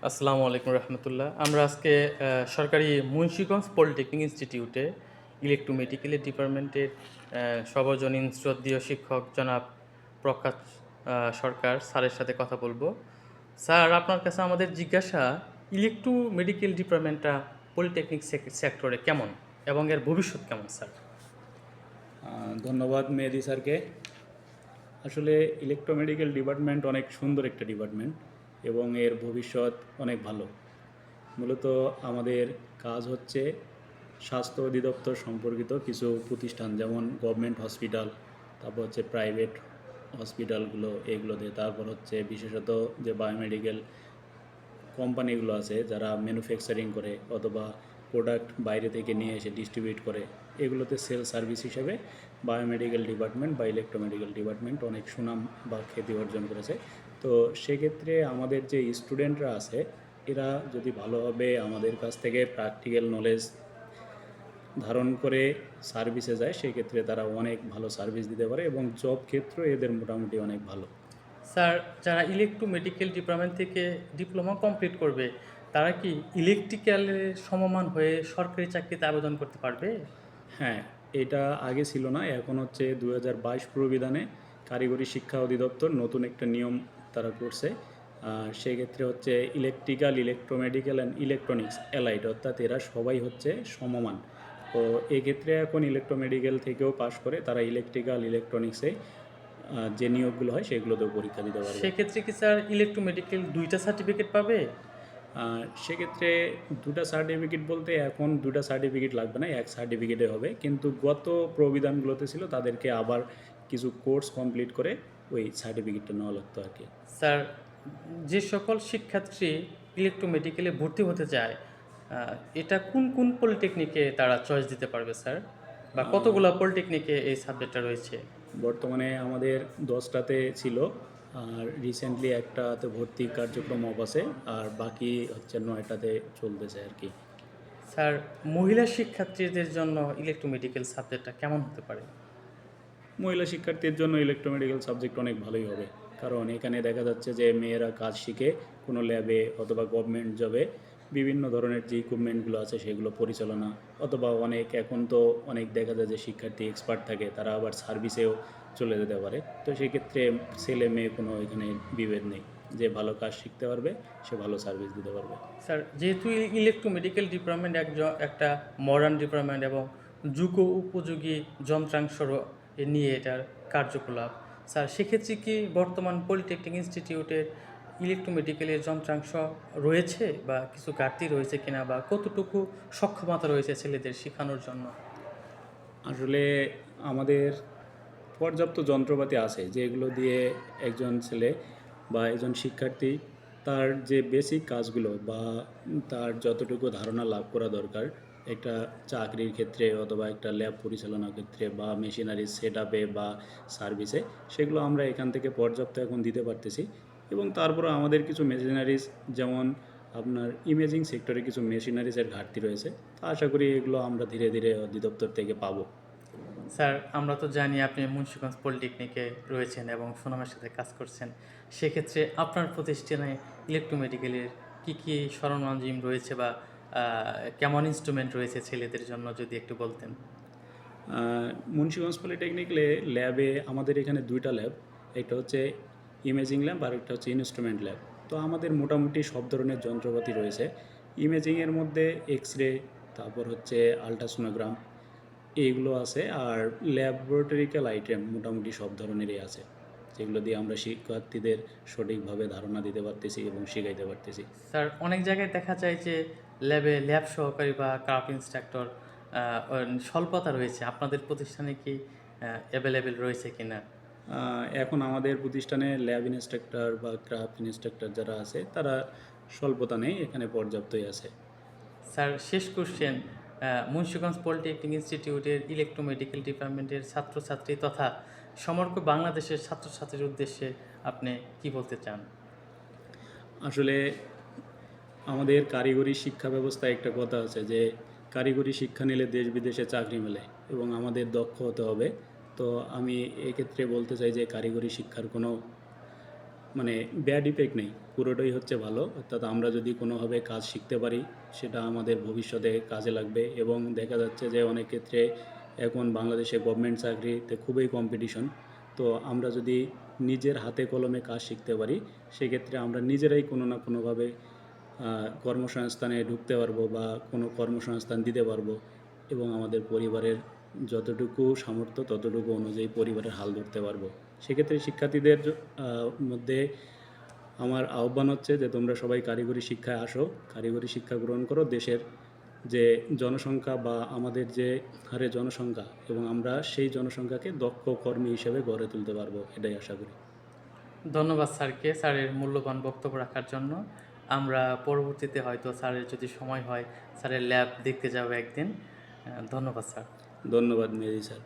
আসসালামু আলাইকুম রহমতুল্লাহ। আমরা আজকে সরকারি মুন্সিগঞ্জ পলিটেকনিক ইনস্টিটিউটে ইলেকট্রোমেডিক্যালের ডিপার্টমেন্টের সর্বজনীন শ্রদ্ধেয় শিক্ষক জনাব প্রকাশ সরকার স্যারের সাথে কথা বলবো। স্যার, আপনার কাছে আমাদের জিজ্ঞাসা, ইলেকট্রোমেডিক্যাল ডিপার্টমেন্টটা পলিটেকনিক সেক্টরে কেমন এবং এর ভবিষ্যৎ কেমন স্যার? ধন্যবাদ মেহেদি স্যারকে। আসলে ইলেকট্রোমেডিক্যাল ডিপার্টমেন্ট অনেক সুন্দর একটা ডিপার্টমেন্ট এবং এর ভবিষ্যৎ অনেক ভালো। মূলত আমাদের কাজ হচ্ছে স্বাস্থ্য অধিদপ্তর সম্পর্কিত কিছু প্রতিষ্ঠান, যেমন গভর্নমেন্ট হসপিটাল, তারপর হচ্ছে প্রাইভেট হসপিটালগুলো, এগুলোতে, তারপর হচ্ছে বিশেষত যে বায়োমেডিক্যাল কোম্পানিগুলো আছে যারা ম্যানুফ্যাকচারিং করে অথবা প্রোডাক্ট বাইরে থেকে নিয়ে এসে ডিস্ট্রিবিউট করে, এগুলোতে সেল সার্ভিস হিসেবে বায়োমেডিক্যাল ডিপার্টমেন্ট বা ইলেকট্রোমেডিক্যাল ডিপার্টমেন্ট অনেক সুনাম বা খ্যাতি অর্জন করেছে। তো সেক্ষেত্রে আমাদের যে স্টুডেন্টরা আছে, এরা যদি ভালোভাবে আমাদের কাছ থেকে প্র্যাকটিক্যাল নলেজ ধারণ করে সার্ভিসে যায়, সেক্ষেত্রে তারা অনেক ভালো সার্ভিস দিতে পারে এবং জব ক্ষেত্র এদের মোটামুটি অনেক ভালো। স্যার, যারা ইলেকট্রোমেডিক্যাল ডিপার্টমেন্ট থেকে ডিপ্লোমা কমপ্লিট করবে, তারা কি ইলেকট্রিক্যালের সমমান হয়ে সরকারি চাকরিতে আবেদন করতে পারবে? হ্যাঁ, এটা আগে ছিল না, এখন হচ্ছে 2022 প্রবিধানে কারিগরি শিক্ষা অধিদপ্তর নতুন একটা নিয়ম তারা করছে। সেক্ষেত্রে হচ্ছে electrical, electromedical and electronics allied, অর্থাৎ এরা সবাই হচ্ছে সমমান। তো এক্ষেত্রে এখন ইলেকট্রোমেডিক্যাল থেকেও পাশ করে তারা ইলেকট্রিক্যাল, ইলেকট্রনিক্সে যে নিয়োগগুলো হয় সেগুলোতেও পরীক্ষা দিতে পারবে। সেক্ষেত্রে কি স্যার ইলেকট্রোমেডিক্যাল দুইটা সার্টিফিকেট পাবে? সেক্ষেত্রে দুটা সার্টিফিকেট বলতে এখন দুটা সার্টিফিকেট লাগবে না, এক সার্টিফিকেটে হবে, কিন্তু গত প্রবিধানগুলোতে ছিল তাদেরকে আবার কিছু কোর্স কমপ্লিট করে ওই সার্টিফিকেটটা নেওয়া লাগতো আর কি। স্যার, যে সকল শিক্ষার্থী ইলেকট্রোমেডিক্যালে ভর্তি হতে চায়, এটা কোন কোন পলিটেকনিকে তারা চয়েস দিতে পারবে স্যার? বা কতগুলো পলিটেকনিকে এই সাবজেক্টটা রয়েছে? বর্তমানে আমাদের 10টাতে ছিল, আর রিসেন্টলি একটাতে ভর্তি কার্যক্রম অফ আছে, আর বাকি হচ্ছে 9টাতে চলতেছে আর কি। স্যার, মহিলা শিক্ষার্থীদের জন্য ইলেকট্রোমেডিক্যাল সাবজেক্টটা কেমন হতে পারে? মহিলা শিক্ষার্থীর জন্য ইলেকট্রোমেডিক্যাল সাবজেক্ট অনেক ভালোই হবে, কারণ এখানে দেখা যাচ্ছে যে মেয়েরা কাজ শিখে কোনো ল্যাবে অথবা গভর্নমেন্ট জবে বিভিন্ন ধরনের যে ইকুইপমেন্টগুলো আছে সেগুলো পরিচালনা, অথবা অনেক এখন তো অনেক দেখা যায় যে শিক্ষার্থী এক্সপার্ট থাকে, তারা আবার সার্ভিসেও চলে যেতে পারে। তো সেক্ষেত্রে ছেলে মেয়ে কোনো এখানে বিভেদ নেই, যে ভালো কাজ শিখতে পারবে সে ভালো সার্ভিস দিতে পারবে। স্যার, যেহেতু ইলেকট্রোমেডিক্যাল ডিপার্টমেন্ট একটা মডার্ন ডিপার্টমেন্ট এবং যুগ উপযোগী যন্ত্রাংশ নিয়ে এটার কার্যকলাপ, স্যার সেক্ষেত্রে কি বর্তমান পলিটেকনিক ইনস্টিটিউটের ইলেকট্রোমেডিক্যালের যন্ত্রাংশ রয়েছে বা কিছু ঘাটতি রয়েছে কিনা, বা কতটুকু সক্ষমতা রয়েছে ছেলেদের শেখানোর জন্য? আসলে আমাদের পর্যাপ্ত যন্ত্রপাতি আছে যেগুলো দিয়ে একজন ছেলে বা একজন শিক্ষার্থী তার যে বেসিক কাজগুলো বা তার যতটুকু ধারণা লাভ করা দরকার একটা চাকরির ক্ষেত্রে অথবা একটা ল্যাব পরিচালনার ক্ষেত্রে বা মেশিনারি সেট আপে বা সার্ভিসে, সেগুলো আমরা এখান থেকে পর্যাপ্ত এখন দিতে পারতেছি। এবং তারপরে আমাদের কিছু মেশিনারিজ, যেমন আপনার ইমেজিং সেক্টরে কিছু মেশিনারিজের ঘাটতি রয়েছে, তো আশা করি এগুলো আমরা ধীরে ধীরে অধিদপ্তর থেকে পাবো। স্যার, আমরা তো জানি আপনি মুন্সিগঞ্জ পলিটেকনিকে রয়েছেন এবং সুনামের সাথে কাজ করছেন। সেক্ষেত্রে আপনার প্রতিষ্ঠানে ইলেকট্রোমেডিক্যালের কী কী সরঞ্জাম রয়েছে, বা কেমন ইনস্ট্রুমেন্ট রয়েছে ছেলেদের জন্য, যদি একটু বলতেন। মুন্সিগঞ্জ পলিটেকনিক্যালে ল্যাবে আমাদের এখানে দুইটা ল্যাব, একটা হচ্ছে ইমেজিং ল্যাব আর একটা হচ্ছে ইনস্ট্রুমেন্ট ল্যাব। তো আমাদের মোটামুটি সব ধরনের যন্ত্রপাতি রয়েছে। ইমেজিংয়ের মধ্যে এক্স রে, তারপর হচ্ছে আলট্রাসোনোগ্রাম, এইগুলো আছে। আর ল্যাবরেটরিক্যাল আইটেম মোটামুটি সব ধরনেরই আছে, যেগুলো দিয়ে আমরা শিক্ষার্থীদের সঠিকভাবে ধারণা দিতে পারতেছি এবং শেখাইতে পারতেছি। স্যার, অনেক জায়গায় দেখা যায় যে ল্যাব সহকারী বা ক্রাফট ইনস্ট্রাক্টর স্বল্পতা রয়েছে। আপনাদের প্রতিষ্ঠানে কি অ্যাভেলেবেল রয়েছে কিনা? এখন আমাদের প্রতিষ্ঠানে ল্যাব ইনস্ট্রাক্টর বা ক্রাফট ইনস্ট্রাক্টর যারা আছে তারা স্বল্পতা নেই, এখানে পর্যাপ্তই আছে। স্যার, শেষ কোশ্চেন, মুন্সিগঞ্জ পলিটেকনিক ইনস্টিটিউটের ইলেকট্রোমেডিক্যাল ডিপার্টমেন্টের ছাত্রছাত্রী তথা সমগ্র বাংলাদেশের ছাত্রছাত্রীর উদ্দেশ্যে আপনি কি বলতে চান? আসলে আমাদের কারিগরি শিক্ষা ব্যবস্থায় একটা কথা আছে যে কারিগরি শিক্ষা নিলে দেশ বিদেশে চাকরি মেলে এবং আমাদের দক্ষ হতে হবে। তো আমি এক্ষেত্রে বলতে চাই যে কারিগরি শিক্ষার কোনো মানে ব্যাড ইফেক্ট নেই, পুরোটাই হচ্ছে ভালো। অর্থাৎ আমরা যদি কোনোভাবে কাজ শিখতে পারি সেটা আমাদের ভবিষ্যতে কাজে লাগবে। এবং দেখা যাচ্ছে যে অনেক ক্ষেত্রে এখন বাংলাদেশে গভর্নমেন্ট চাকরিতে খুবই কম্পিটিশন। তো আমরা যদি নিজের হাতে কলমে কাজ শিখতে পারি সেক্ষেত্রে আমরা নিজেরাই কোনো না কোনোভাবে কর্মসংস্থানে ঢুকতে পারবো বা কোনো কর্মসংস্থান দিতে পারবো এবং আমাদের পরিবারের যতটুকু সামর্থ্য ততটুকু অনুযায়ী পরিবারের হাল ধরতে পারবো। সেক্ষেত্রে শিক্ষার্থীদের মধ্যে আমার আহ্বান হচ্ছে যে তোমরা সবাই কারিগরি শিক্ষায় আসো, কারিগরি শিক্ষা গ্রহণ করো। দেশের যে জনসংখ্যা বা আমাদের যে হারে জনসংখ্যা এবং আমরা সেই জনসংখ্যাকে দক্ষ কর্মী হিসেবে গড়ে তুলতে পারবো, এটাই আশা করি। ধন্যবাদ স্যারকে স্যারের মূল্যবান বক্তব্য রাখার জন্য। আমরা পরবর্তীতে হয়তো স্যারের যদি সময় হয় স্যারের ল্যাব দেখতে যাবো একদিন। ধন্যবাদ স্যার। ধন্যবাদ মেহেদি স্যার।